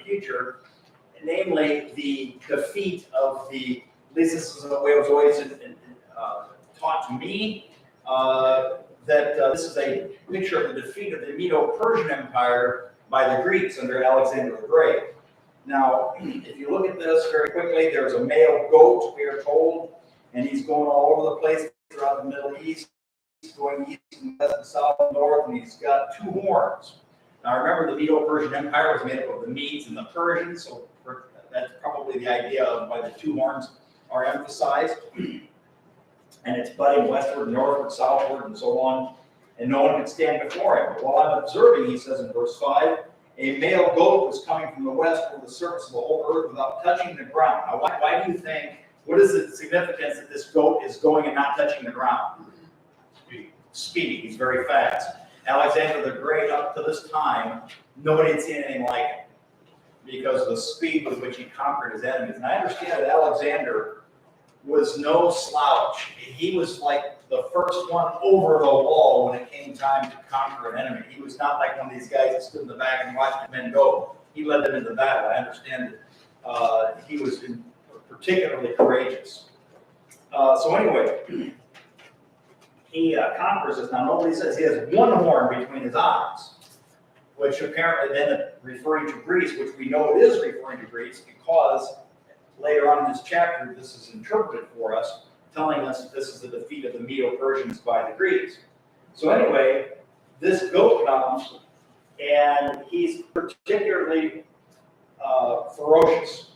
future, namely the defeat of the, at least this is the way it was always taught to me, that this is a picture of the defeat of the Medo-Persian Empire by the Greeks under Alexander the Great. Now, if you look at this very quickly, there's a male goat, we are told, and he's going all over the place throughout the Middle East. He's going east and west and south and north, and he's got two horns. Now, remember, the Medo-Persian Empire was made up of the Medes and the Persians, so that's probably the idea of why the two horns are emphasized. And it's budding westward, northward, southward, and so on, and no one could stand before him. But while I'm observing, he says in verse 5, a male goat was coming from the west over the surface of the whole earth without touching the ground. Now, why do you think, what is the significance that this goat is going and not touching the ground? Speed. He's very fast. Alexander the Great, up to this time, nobody had seen anything like it because of the speed with which he conquered his enemies. And I understand that Alexander was no slouch. He was like the first one over the wall when it came time to conquer an enemy. He was not like one of these guys that stood in the back and watched the men go. He led them into battle. I understand that he was particularly courageous. So anyway, he conquers us. Now nobody says he has one horn between his eyes, which apparently then referring to Greece, which we know it is referring to Greece because later on in this chapter, this is interpreted for us, telling us that this is the defeat of the Medo-Persians by the Greeks. So anyway, this goat comes, and he's particularly ferocious.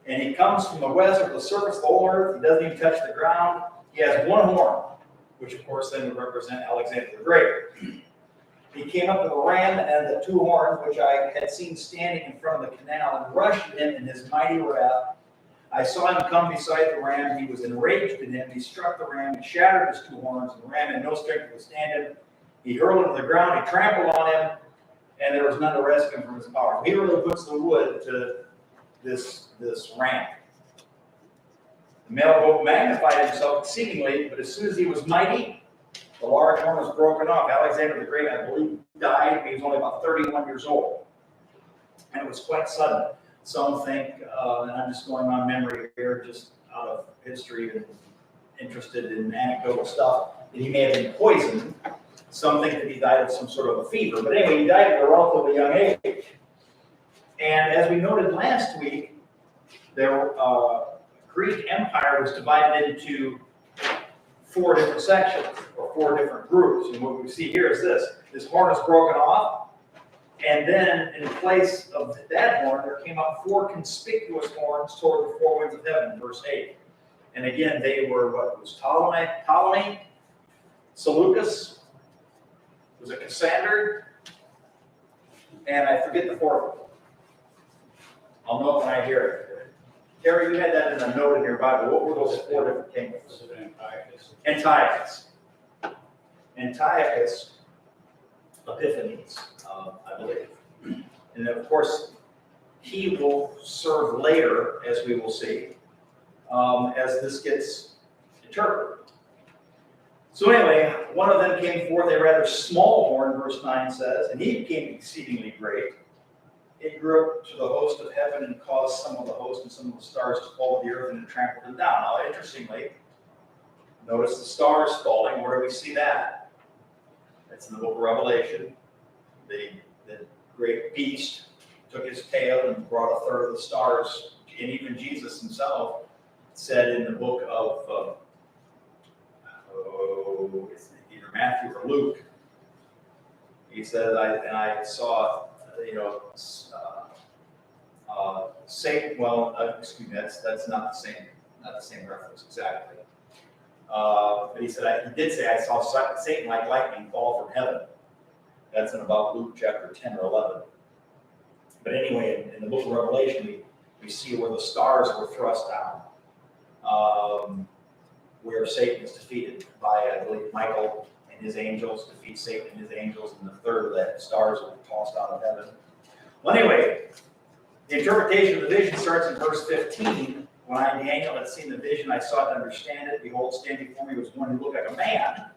And he comes from the west of the surface of the whole earth. He doesn't even touch the ground. He has one horn, which of course then would represent Alexander the Great. He came up to the ram and the two horns, which I had seen standing in front of the canal, and rushed at him in his mighty wrath. I saw him come beside the ram. He was enraged in him. He struck the ram. He shattered his two horns. And the ram had no strength to withstand him. He hurled him to the ground. He trampled on him, and there was none to rescue him from his power. He really puts the wood to this ram. The male goat magnified himself exceedingly, but as soon as he was mighty, the large horn was broken off. Alexander the Great, I believe, died when he was only about 31 years old. And it was quite sudden. Some think, and I'm just going on memory here, just out of history and interested in anecdotal stuff, that he may have been poisoned. Some think that he died of some sort of a fever. But anyway, he died at a relatively young age. And as we noted last week, the Greek Empire was divided into 4 different sections, or 4 different groups. And what we see here is this. This horn is broken off. And then, in place of that horn, there came up 4 conspicuous horns toward the 4 winds of heaven, verse 8. And again, they were what was Ptolemy, Seleucus, was it Cassander, and I forget the 4th one. I'll know it when I hear it. Terry, you had that in a note in your Bible. What were those 4 different kingdoms? Antiochus. Antiochus Epiphanes, I believe. And of course, he will serve later, as we will see, as this gets interpreted. So anyway, one of them came forth a rather small horn, verse 9 says, and he became exceedingly great. It grew up to the host of heaven and caused some of the host and some of the stars to fall to the earth and it trampled them down. Now, interestingly, notice the stars falling. Where do we see that? That's in the book of Revelation. The great beast took his tail and brought a third of the stars. And even Jesus himself said in the book of, it's either Matthew or Luke, he said, I saw, Satan, excuse me, that's not the same reference exactly. But he said, he did say, I saw Satan like lightning fall from heaven. That's in about Luke chapter 10 or 11. But anyway, in the book of Revelation, we see where the stars were thrust down, where Satan is defeated by, I believe, Michael and his angels defeat Satan and his angels, and the third of that stars were tossed out of heaven. Well, anyway, the interpretation of the vision starts in verse 15. When I, Daniel, had seen the vision, I sought to understand it. Behold, standing before me was one who looked like a man.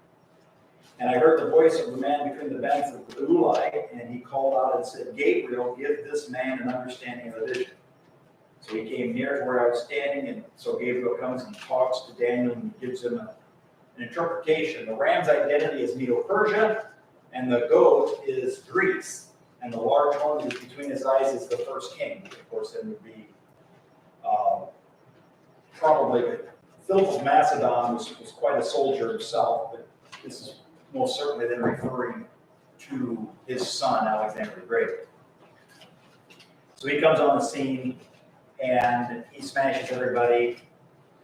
And I heard the voice of the man between the banks of the Ulai, and he called out and said, Gabriel, give this man an understanding of the vision. So he came near to where I was standing, and so Gabriel comes and talks to Daniel and gives him an interpretation. The ram's identity is Medo-Persia, and the goat is Greece. And the large horn that is between his eyes is the first king, which of course then would be probably Philip of Macedon was quite a soldier himself, but this is most certainly then referring to his son, Alexander the Great. So he comes on the scene and he smashes everybody.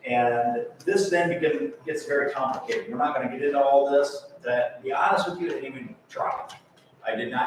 And this then gets very complicated. We're not going to get into all this. To be honest with you, I didn't even try. I did not